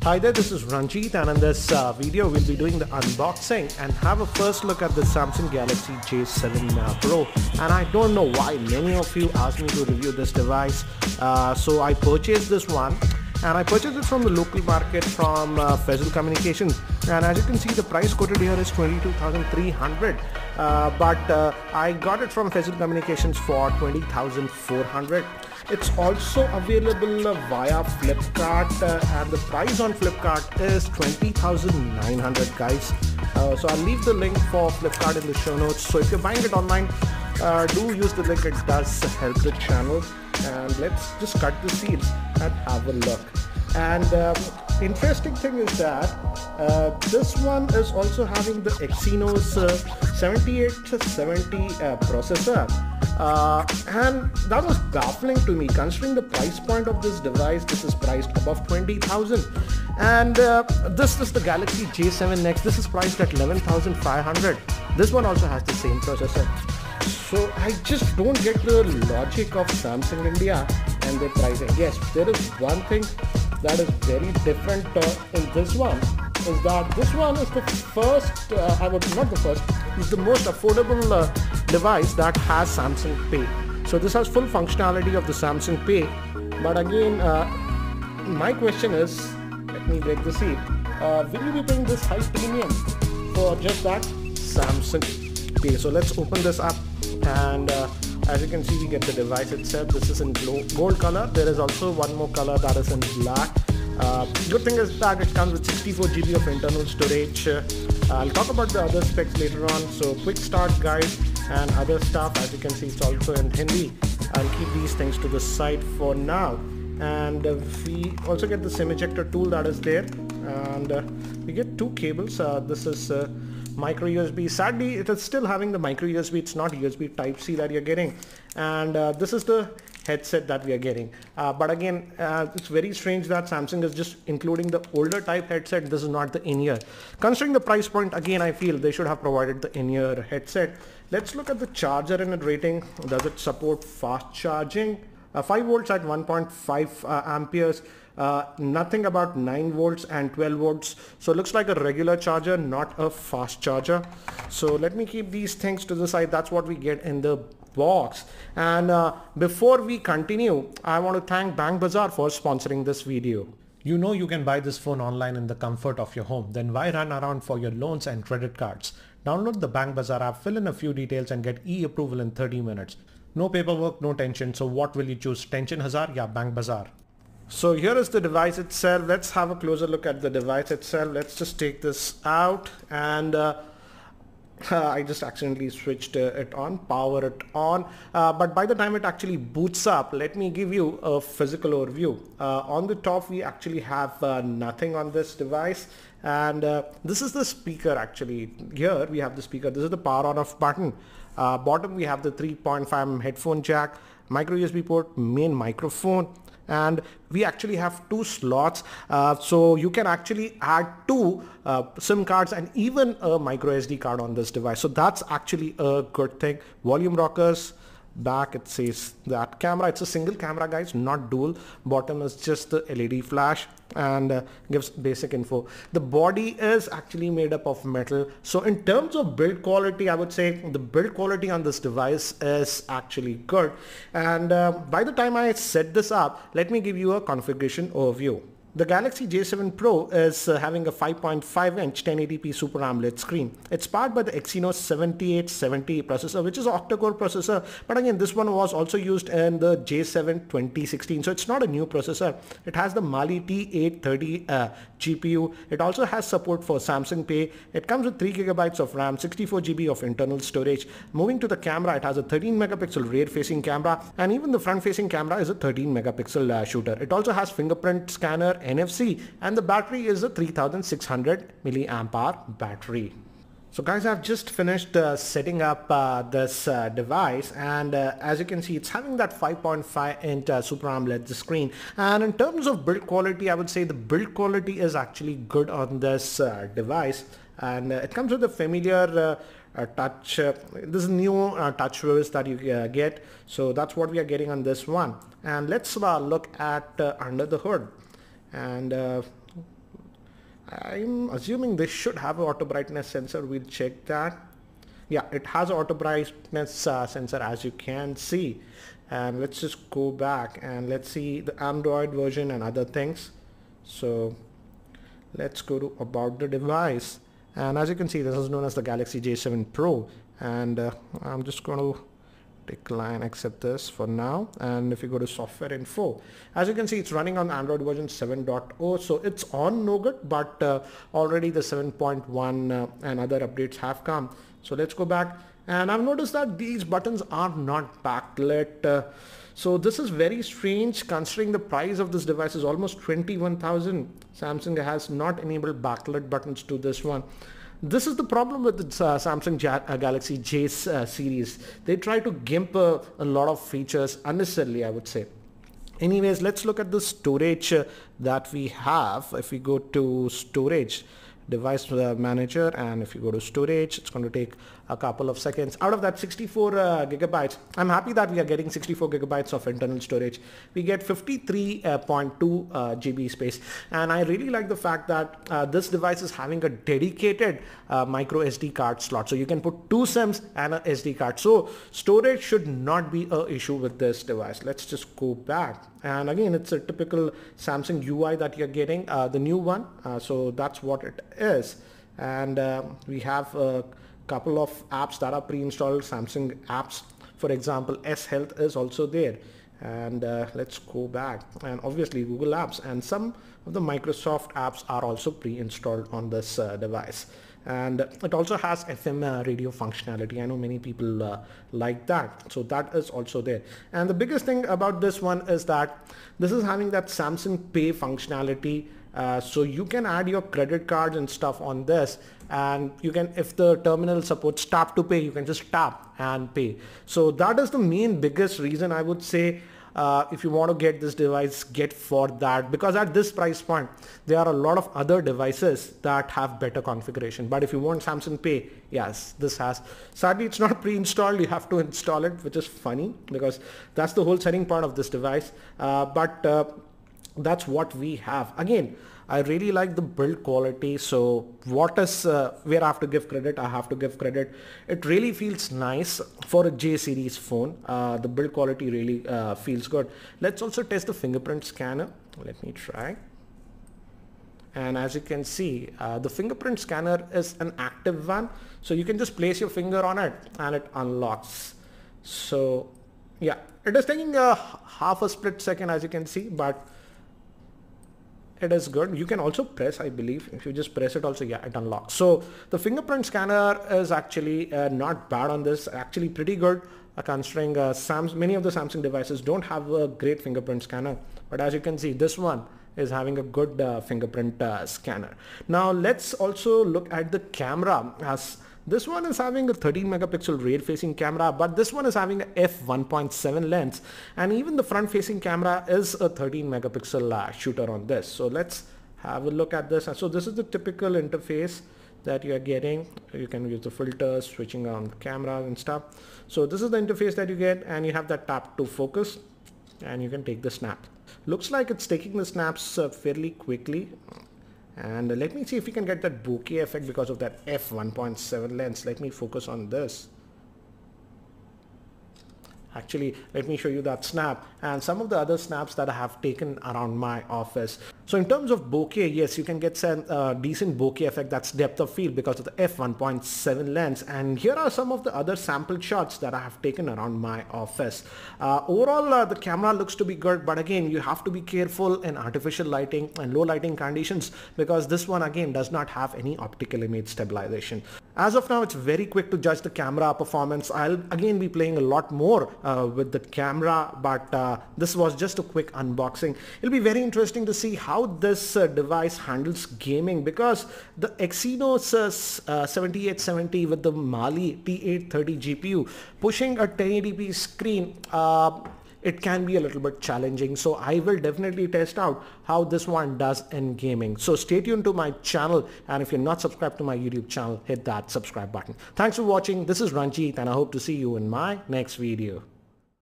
Hi there, this is Ranjit, and in this video we'll be doing the unboxing and have a first look at the Samsung Galaxy J7 Pro. And I don't know why many of you asked me to review this device, so I purchased this one, and I purchased it from the local market from Faisal Communications. And as you can see, the price quoted here is 22,300, but I got it from Faisal Communications for 20,400. It's also available via Flipkart, and the price on Flipkart is 20,900, guys. So I'll leave the link for Flipkart in the show notes. So if you're buying it online, do use the link. It does help the channel. And let's just cut the seal and have a look. And interesting thing is that this one is also having the Exynos 7870 processor. And that was baffling to me considering the price point of this device. This is priced above 20,000, and this is the Galaxy J7 Next. This is priced at 11,500. This one also has the same processor. So I just don't get the logic of Samsung India and their pricing. Yes, there is one thing that is very different in this one, is that this one is the first, not the first, is the most affordable device that has Samsung Pay. So this has full functionality of the Samsung Pay. But again, my question is, let me break the seal. Will you be paying this high premium for just that Samsung Pay? So let's open this up, and as you can see, we get the device itself. This is in gold color. There is also one more color that is in black. Good thing is that it comes with 64 GB of internal storage. I'll talk about the other specs later on. So quick start guide and other stuff. As you can see, it's also in Hindi. I'll keep these things to the side for now. And we also get the SIM ejector tool that is there. And we get two cables. This is micro USB. Sadly, it is still having the micro USB. It's not USB Type-C that you're getting. And this is the headset that we are getting. But again, it's very strange that Samsung is just including the older type headset. This is not the in-ear. Considering the price point, again, I feel they should have provided the in-ear headset. Let's look at the charger and the rating. Does it support fast charging? 5 volts at 1.5 amperes. Nothing about 9 volts and 12 volts. So it looks like a regular charger, not a fast charger. So let me keep these things to the side. That's what we get in the box. And before we continue, I want to thank Bank Bazaar for sponsoring this video. You know you can buy this phone online in the comfort of your home. Then why run around for your loans and credit cards? Download the Bank Bazaar app, fill in a few details and get e-approval in 30 minutes. No paperwork, no tension. So what will you choose? Tension Hazar? Yeah, Bank Bazaar. So here is the device itself. Let's have a closer look at the device itself. Let's just take this out, and I just accidentally switched it on, power it on, but by the time it actually boots up, let me give you a physical overview. On the top we actually have nothing on this device, and this is the speaker. Actually here we have the speaker. This is the power on off button. Bottom we have the 3.5mm headphone jack, micro USB port, main microphone, and we actually have two slots, so you can actually add two SIM cards and even a micro SD card on this device. So that's actually a good thing. Volume rockers. Back it says that camera, it's a single camera guys, not dual. Bottom is just the LED flash, and gives basic info. The body is actually made up of metal. So in terms of build quality, I would say the build quality on this device is actually good. And by the time I set this up, let me give you a configuration overview. The Galaxy J7 Pro is having a 5.5-inch 1080p Super AMOLED screen. It's powered by the Exynos 7870 processor, which is an octa-core processor. But again, this one was also used in the J7 2016. So it's not a new processor. It has the Mali T830 GPU. It also has support for Samsung Pay. It comes with 3 GB of RAM, 64 GB of internal storage. Moving to the camera, it has a 13 megapixel rear facing camera, and even the front facing camera is a 13 megapixel shooter. It also has fingerprint scanner, NFC, and the battery is a 3600 milliamp hour battery. So guys, I've just finished setting up this device, and as you can see, it's having that 5.5-inch Super AMOLED screen. And in terms of build quality, I would say the build quality is actually good on this device, and it comes with a familiar touch. This is new touch wheels that you get, so that's what we are getting on this one. And let's look at under the hood. And I'm assuming this should have an auto brightness sensor. We'll check that. Yeah, it has an auto brightness sensor, as you can see. And let's just go back and let's see the Android version and other things. So let's go to about the device, and as you can see, this is known as the Galaxy J7 Pro, and I'm just going to decline accept this for now. And if you go to software info, as you can see, it's running on Android version 7.0, so it's on Nougat, but already the 7.1 and other updates have come. So let's go back, and I've noticed that these buttons are not backlit. So this is very strange considering the price of this device is almost 21,000. Samsung has not enabled backlit buttons to this one. This is the problem with the Samsung Galaxy J series. They try to gimp a lot of features unnecessarily, I would say. Anyways, let's look at the storage that we have. If we go to storage, device manager, and if you go to storage, it's going to take a couple of seconds. Out of that 64 gigabytes, I'm happy that we are getting 64 gigabytes of internal storage. We get 53.2 GB space, and I really like the fact that this device is having a dedicated micro SD card slot, so you can put 2 SIMs and a SD card. So storage should not be an issue with this device. Let's just go back, and again, it's a typical Samsung UI that you're getting, the new one. So that's what it is, and we have a couple of apps that are pre-installed Samsung apps. For example, S Health is also there, and let's go back, and obviously Google Apps and some of the Microsoft apps are also pre-installed on this device. And it also has FM radio functionality. I know many people like that, so that is also there. And the biggest thing about this one is that this is having that Samsung Pay functionality. So you can add your credit cards and stuff on this, and you can, if the terminal supports tap to pay, you can just tap and pay. So that is the main biggest reason, I would say, if you want to get this device, get for that, because at this price point there are a lot of other devices that have better configuration. But if you want Samsung Pay, yes, this has. Sadly, it's not pre-installed. You have to install it, which is funny because that's the whole selling part of this device. But that's what we have. Again, I really like the build quality. So what is where I have to give credit, I have to give credit. It really feels nice for a J series phone. The build quality really feels good. Let's also test the fingerprint scanner. Let me try. And as you can see, the fingerprint scanner is an active one, so you can just place your finger on it and it unlocks. So yeah, it is taking a half a split second, as you can see, but it is good. You can also press, I believe, if you just press it also, yeah, it unlocks. So the fingerprint scanner is actually not bad on this, actually pretty good, considering many of the Samsung devices don't have a great fingerprint scanner, but as you can see, this one is having a good fingerprint scanner. Now let's also look at the camera. As this one is having a 13 megapixel rear facing camera, but this one is having a f1.7 lens, and even the front facing camera is a 13 megapixel shooter on this. So let's have a look at this. So this is the typical interface that you are getting. You can use the filters, switching on cameras and stuff. So this is the interface that you get, and you have that tap to focus, and you can take the snap. Looks like it's taking the snaps fairly quickly. And let me see if we can get that bokeh effect because of that f1.7 lens. Let me focus on this. Actually, let me show you that snap and some of the other snaps that I have taken around my office. So in terms of bokeh, yes, you can get some decent bokeh effect, that's depth of field, because of the f1.7 lens. And here are some of the other sample shots that I have taken around my office. Overall, the camera looks to be good, but again, you have to be careful in artificial lighting and low lighting conditions, because this one again does not have any optical image stabilization. As of now, it's very quick to judge the camera performance. I'll again be playing a lot more with the camera, but this was just a quick unboxing. It'll be very interesting to see how this device handles gaming, because the Exynos 7870 with the Mali T830 GPU pushing a 1080p screen, it can be a little bit challenging. So I will definitely test out how this one does in gaming. So stay tuned to my channel, and if you're not subscribed to my YouTube channel, hit that subscribe button. Thanks for watching. This is Ranjit, and I hope to see you in my next video.